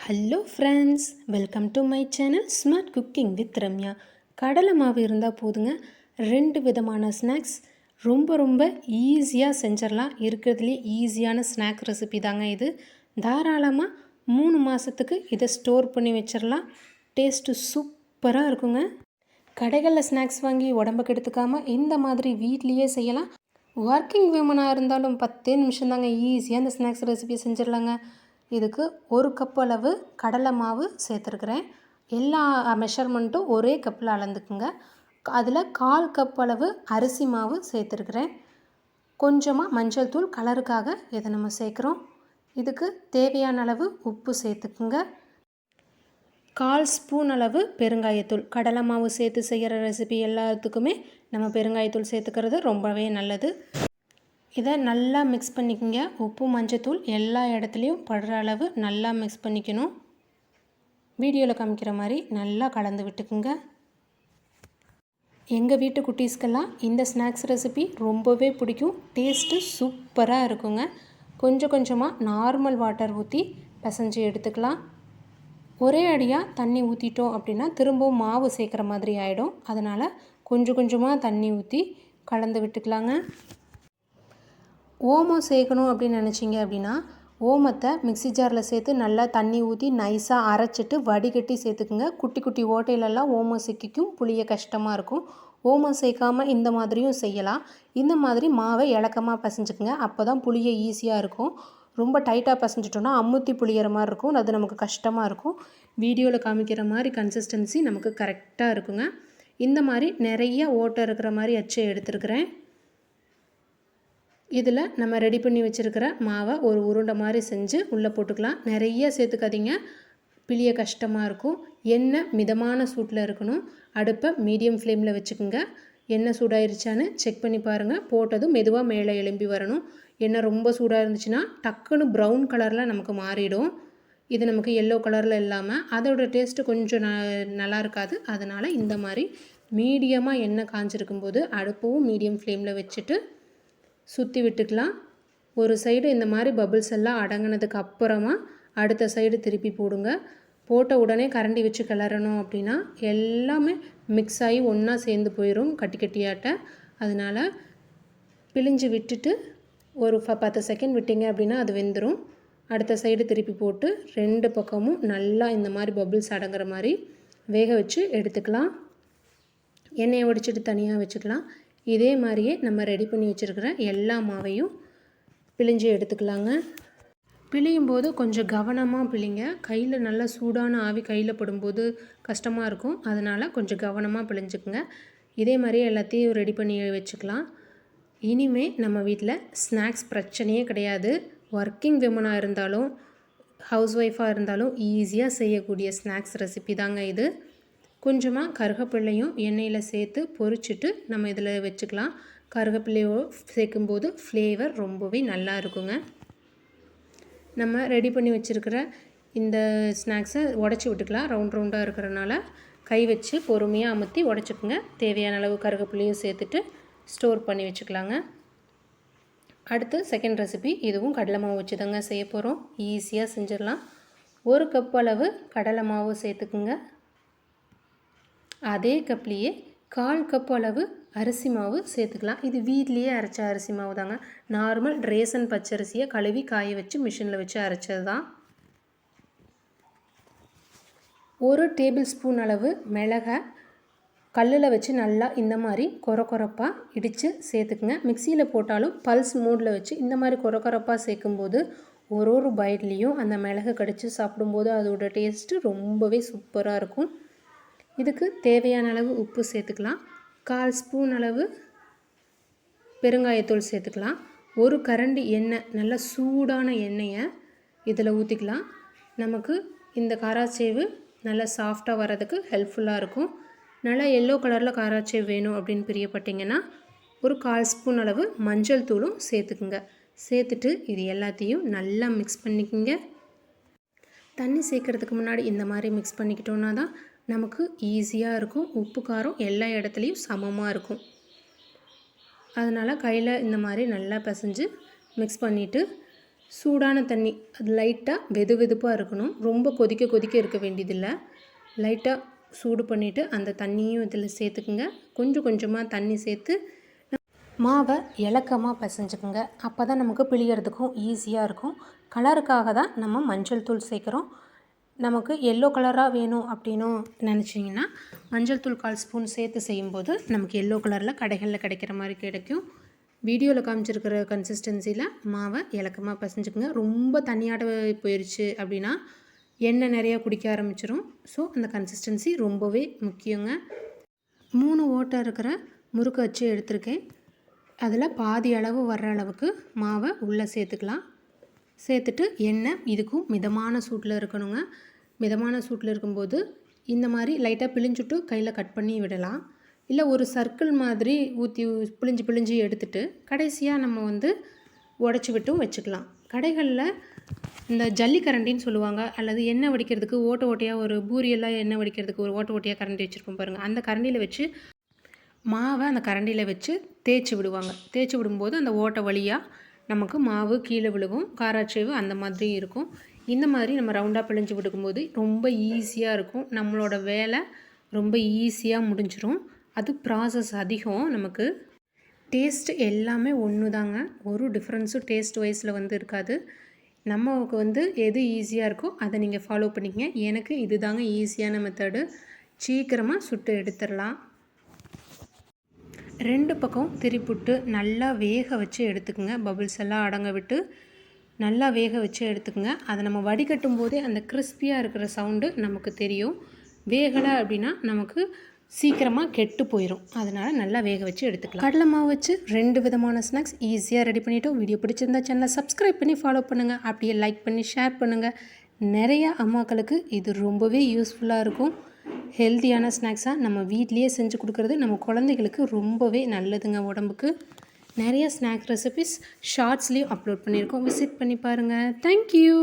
Hello friends, welcome to my channel smart cooking with Ramya. கடலை மாவு இருந்தால் போதுங்க, 2 விதமான ஸ்நாக்ஸ் ரொம்ப ஈஸியாக செஞ்சிடலாம். இருக்கிறதுலே ஈஸியான ஸ்நாக் ரெசிபி தாங்க இது. தாராளமாக 3 மாதத்துக்கு இதை ஸ்டோர் பண்ணி வச்சிடலாம். டேஸ்ட்டு சூப்பராக இருக்குங்க. கடைகளில் ஸ்நாக்ஸ் வாங்கி உடம்புக்கு எடுத்துக்காமல் இந்த மாதிரி வீட்லேயே செய்யலாம். ஒர்க்கிங் விமனாக இருந்தாலும் 10 நிமிஷம் தாங்க, ஈஸியாக அந்த ஸ்நாக்ஸ் ரெசிபி செஞ்சிடலாங்க. இதுக்கு 1 கப் அளவு கடலை மாவு சேர்த்துருக்குறேன். எல்லா மெஷர்மெண்ட்டும் ஒரே கப்பில் அளந்துக்குங்க. அதில் 1/4 கப் அளவு அரிசி மாவு சேர்த்துருக்குறேன். கொஞ்சமாக மஞ்சள் தூள் கலருக்காக இதை நம்ம சேர்க்குறோம். இதுக்கு தேவையான அளவு உப்பு சேர்த்துக்குங்க. 1/4 ஸ்பூன் அளவு பெருங்காயத்தூள். கடலை மாவு சேர்த்து செய்கிற ரெசிபி எல்லாத்துக்குமே நம்ம பெருங்காயத்தூள் சேர்த்துக்கிறது ரொம்பவே நல்லது. இதை நல்லா மிக்ஸ் பண்ணிக்கோங்க. உப்பு மஞ்சத்தூள் எல்லா இடத்துலையும் படுற அளவு நல்லா மிக்ஸ் பண்ணிக்கணும். வீடியோவில் காமிக்கிற மாதிரி நல்லா கலந்து விட்டுக்குங்க. எங்கள் வீட்டு குட்டீஸ்க்கெல்லாம் இந்த ஸ்நாக்ஸ் ரெசிபி ரொம்பவே பிடிக்கும். டேஸ்ட்டு சூப்பராக இருக்குங்க. கொஞ்சமாக நார்மல் வாட்டர் ஊற்றி பிசைஞ்சு எடுத்துக்கலாம். ஒரே அடியாக தண்ணி ஊற்றிட்டோம் அப்படின்னா திரும்பவும் மாவு சேர்க்குற மாதிரி ஆகிடும். அதனால் கொஞ்சமாக தண்ணி ஊற்றி கலந்து விட்டுக்கலாங்க. ஓமம் சேர்க்கணும் அப்படின்னு நினச்சிங்க அப்படின்னா ஓமத்தை மிக்ஸி ஜாரில் சேர்த்து நல்லா தண்ணி ஊற்றி நைஸாக அரைச்சிட்டு வடிகட்டி சேர்த்துக்குங்க. குட்டி ஓட்டையிலெல்லாம் ஓமம் சிக்கிக்கும், புளிய கஷ்டமாக இருக்கும். ஓமம் சேர்க்காமல் இந்த மாதிரியும் செய்யலாம். இந்த மாதிரி மாவை இலக்கமாக பிசைஞ்சுக்குங்க. அப்போ தான் புளிய ஈஸியாக இருக்கும். ரொம்ப டைட்டாக பிசைஞ்சிட்டோன்னா அமுத்தி புளியிற மாதிரி இருக்கும், அது நமக்கு கஷ்டமாக இருக்கும். வீடியோவில் காமிக்கிற மாதிரி கன்சிஸ்டன்சி நமக்கு கரெக்டாக இருக்குங்க. இந்த மாதிரி நிறைய ஓட்டை இருக்கிற மாதிரி அச்சை எடுத்துருக்கிறேன். இதில் நம்ம ரெடி பண்ணி வச்சுருக்கிற மாவை ஒரு உருண்டை மாதிரி செஞ்சு உள்ளே போட்டுக்கலாம். நிறைய சேர்த்துக்காதீங்க, பிழிய கஷ்டமாக இருக்கும். எண்ணெய் மிதமான சூட்டில் இருக்கணும். அடுப்பை மீடியம் ஃப்ளேமில் வச்சுக்கோங்க. எண்ணெய் சூடாயிருச்சான்னு செக் பண்ணி பாருங்கள். போட்டதும் மெதுவாக மேலே எழும்பி வரணும். எண்ணெய் ரொம்ப சூடாக இருந்துச்சுன்னா டக்குன்னு ப்ரௌன் கலரில் நமக்கு மாறிடும். இது நமக்கு எல்லோ கலரில் இல்லாமல் அதோட டேஸ்ட்டு கொஞ்சம் நல்லா இருக்காது. அதனால் இந்த மாதிரி மீடியமாக எண்ணெய் காஞ்சிருக்கும்போது அடுப்பவும் மீடியம் ஃப்ளேமில் வச்சுட்டு சுற்றி விட்டுக்கலாம். ஒரு சைடு இந்த மாதிரி பபிள்ஸ் எல்லாம் அடங்கினதுக்கு அப்புறமா அடுத்த சைடு திருப்பி போடுங்க. போட்ட உடனே கரண்டி வச்சு கிளறணும் அப்படின்னா எல்லாமே மிக்ஸ் ஆகி ஒன்றா சேர்ந்து போயிடும் கட்டியாட்ட. அதனால் பிழிஞ்சு விட்டுட்டு ஒரு 10 செகண்ட் விட்டிங்க அப்படின்னா அது வெந்துடும். அடுத்த சைடு திருப்பி போட்டு 2 பக்கமும் நல்லா இந்த மாதிரி பபிள்ஸ் அடங்குற மாதிரி வேக வச்சு எடுத்துக்கலாம். எண்ணெயை வடிச்சிட்டு தனியாக வச்சுக்கலாம். இதே மாதிரியே நம்ம ரெடி பண்ணி வச்சுருக்கிற எல்லா மாவையும் பிழிஞ்சு எடுத்துக்கலாங்க. பிழியும் போது கொஞ்சம் கவனமாக பிழிங்க. கையில் நல்லா சூடான ஆவி கையில் படும்போது கஷ்டமாக இருக்கும். அதனால் கொஞ்சம் கவனமாக பிழிஞ்சுக்குங்க. இதே மாதிரியே எல்லாத்தையும் ரெடி பண்ணி வச்சுக்கலாம். இனிமேல் நம்ம வீட்டில் ஸ்நாக்ஸ் பிரச்சனையே கிடையாது. ஒர்க்கிங் விமனாக இருந்தாலும் ஹவுஸ் ஒய்ஃபாக இருந்தாலும் ஈஸியாக செய்யக்கூடிய ஸ்நாக்ஸ் ரெசிபி தாங்க இது. கொஞ்சமாக கருகப்பிள்ளையும் எண்ணெயில் சேர்த்து பொரிச்சிட்டு நம்ம இதில் வச்சுக்கலாம். கருகப்பிள்ளையோ சேர்க்கும்போது ஃப்ளேவர் ரொம்பவே நல்லா இருக்குங்க. நம்ம ரெடி பண்ணி வச்சுருக்கிற இந்த ஸ்நாக்ஸை உடச்சி விட்டுக்கலாம். ரவுண்டாக இருக்கிறனால கை வச்சு பொறுமையாக அமுத்தி உடச்சிக்குங்க. தேவையான அளவு கருகப்பிள்ளையும் சேர்த்துட்டு ஸ்டோர் பண்ணி வச்சுக்கலாங்க. அடுத்து செகண்ட் ரெசிபி, இதுவும் கடலை மாவு வச்சு தாங்க செய்ய போகிறோம். ஈஸியாக செஞ்சிடலாம். 1 கப் அளவு கடலை மாவு சேர்த்துக்குங்க. அதே கப்லேயே 1/4 கப் அளவு அரிசி மாவு சேர்த்துக்கலாம். இது வீட்லேயே அரைச்ச அரிசி மாவு தாங்க. நார்மல் ரேசன் பச்சரிசியை கழுவி காய வச்சு மிஷினில் வச்சு அரைச்சது தான். 1 டேபிள் ஸ்பூன் அளவு மிளகை கல்லில் வச்சு நல்லா இந்த மாதிரி கொரப்பாக இடித்து சேர்த்துக்குங்க. மிக்சியில் போட்டாலும் பல்ஸ் மோடில் வச்சு இந்த மாதிரி கொரப்பாக சேர்க்கும்போது ஒரு பைட்லேயும் அந்த மிளகு கடித்து சாப்பிடும்போது அதோட டேஸ்ட்டு ரொம்பவே சூப்பராக இருக்கும். இதுக்கு தேவையான அளவு உப்பு சேர்த்துக்கலாம். 1/4 ஸ்பூன் அளவு பெருங்காயத்தூள் சேர்த்துக்கலாம். 1 கரண்டி எண்ணெய், நல்லா சூடான எண்ணெயை இதில் ஊற்றிக்கலாம். நமக்கு இந்த காராச்சேவு நல்லா சாஃப்டாக வர்றதுக்கு ஹெல்ப்ஃபுல்லாக இருக்கும். நல்லா எல்லோ கலரில் காராச்சேவு வேணும் அப்படின்னு பிரியப்பட்டிங்கன்னா ஒரு 1/4 ஸ்பூன் அளவு மஞ்சள் தூளும் சேர்த்துக்குங்க. சேர்த்துட்டு இது எல்லாத்தையும் நல்லா மிக்ஸ் பண்ணிக்கோங்க. தண்ணி சேர்க்குறதுக்கு முன்னாடி இந்த மாதிரி மிக்ஸ் பண்ணிக்கிட்டோன்னா தான் நமக்கு ஈஸியாக இருக்கும். உப்பு காரம் எல்லா இடத்துலையும் சமமாக இருக்கும். அதனால் கையில் இந்த மாதிரி நல்லா பிசைஞ்சு மிக்ஸ் பண்ணிவிட்டு சூடான தண்ணி, அது லைட்டாக வெது வெதுப்பாக இருக்கணும். ரொம்ப கொதிக்க இருக்க வேண்டியதில்லை. லைட்டாக சூடு பண்ணிவிட்டு அந்த தண்ணியும் இதில் சேர்த்துக்குங்க. கொஞ்சம் கொஞ்சமாக தண்ணி சேர்த்து மாவை இலக்கமாக பிசைஞ்சுக்குங்க. அப்போ தான் நமக்கு பிழியறதுக்கும் ஈஸியாக இருக்கும். கலருக்காக தான் நம்ம மஞ்சள் தூள் சேர்க்குறோம். நமக்கு எல்லோ கலராக வேணும் அப்படின்னும் நினச்சிங்கன்னா மஞ்சள் தூள் 1/4 ஸ்பூன் சேர்த்து செய்யும்போது நமக்கு எல்லோ கலரில் கடைகளில் கிடைக்கிற மாதிரி கிடைக்கும். வீடியோவில் காமிச்சிருக்கிற கன்சிஸ்டன்சியில் மாவை இலக்கமாக பிசைஞ்சுக்குங்க. ரொம்ப தண்ணியாட போயிடுச்சு அப்படின்னா எண்ணெய் நிறையா குடிக்க ஆரம்பிச்சிடும். ஸோ அந்த கன்சிஸ்டன்சி ரொம்பவே முக்கியங்க. 3 ஓட்டை இருக்கிற முறுக்கு அச்சு எடுத்திருக்கேன். அதில் பாதி அளவு வர்ற அளவுக்கு மாவை உள்ளே சேர்த்துக்கலாம். சேர்த்துட்டு எண்ணெய் இதுக்கும் மிதமான சூட்டில் இருக்கணுங்க. மிதமான சூட்டில் இருக்கும்போது இந்த மாதிரி லைட்டாக பிழிஞ்சுட்டு கையில் கட் பண்ணி விடலாம். இல்லை ஒரு சர்க்கிள் மாதிரி ஊற்றி பிழிஞ்சு எடுத்துட்டு கடைசியாக நம்ம உடச்சி விட்டும் வச்சுக்கலாம். கடைகளில் இந்த ஜல்லிக்கரண்டின்னு சொல்லுவாங்க, அல்லது எண்ணெய் வடிக்கிறதுக்கு ஓட்டையாக ஒரு பூரியெல்லாம் எண்ணெய் வடிக்கிறதுக்கு ஒரு ஓட்டையாக கரண்டி வச்சுருப்போம் பாருங்கள். அந்த கரண்டியில் வச்சு மாவை அந்த கரண்டியில் வச்சு தேய்ச்சி விடுவாங்க. தேய்ச்சி விடும்போது அந்த ஓட்டை வழியாக நமக்கு மாவு கீழே விழுகும். காராச்சேவு அந்த மாதிரி இருக்கும். இந்த மாதிரி நம்ம ரவுண்டாக பிழிஞ்சு விடுக்கும்போது ரொம்ப ஈஸியாக இருக்கும். நம்மளோட வேலை ரொம்ப ஈஸியாக முடிஞ்சிடும். அது ப்ராசஸ் அதிகம். நமக்கு டேஸ்ட் எல்லாமே ஒன்று தாங்க. ஒரு டிஃப்ரென்ஸும் டேஸ்ட் வைஸில் இருக்காது. நமக்கு எது ஈஸியாக இருக்கோ அதை நீங்கள் ஃபாலோ பண்ணிக்கங்க. எனக்கு இது தாங்க ஈஸியான மெத்தடு. சீக்கிரமாக சுட்டு எடுத்துடலாம். 2 பக்கம் திருப்பிவிட்டு நல்லா வேக வச்சு எடுத்துக்குங்க. பபிள்ஸ் எல்லாம் அடங்க விட்டு நல்லா வேக வச்சு எடுத்துக்குங்க. அதை நம்ம வடிகட்டும் போதே அந்த கிறிஸ்பியாக இருக்கிற சவுண்டு நமக்கு தெரியும். வேகலை அப்படின்னா நமக்கு சீக்கிரமாக கெட்டு போயிடும். அதனால் நல்லா வேக வச்சு எடுத்துக்கலாம். கடலை மாவு வச்சு 2 விதமான ஸ்நாக்ஸ் ஈஸியாக ரெடி பண்ணிவிட்டோம். வீடியோ பிடிச்சிருந்தா சேனலை சப்ஸ்கிரைப் பண்ணி ஃபாலோ பண்ணுங்கள். அப்படியே லைக் பண்ணி ஷேர் பண்ணுங்கள். நிறையா அம்மாக்களுக்கு இது ரொம்பவே யூஸ்ஃபுல்லாக இருக்கும். ஹெல்த்தியான ஸ்நாக்ஸாக நம்ம வீட்லேயே செஞ்சு கொடுக்குறது நம்ம குழந்தைகளுக்கு ரொம்பவே நல்லதுங்க உடம்புக்கு. நிறைய ஸ்நாக் ரெசிபிஸ் ஷார்ட்ஸ்லேயும் அப்லோட் பண்ணியிருக்கோம். விசிட் பண்ணி பாருங்கள். தேங்க்யூ.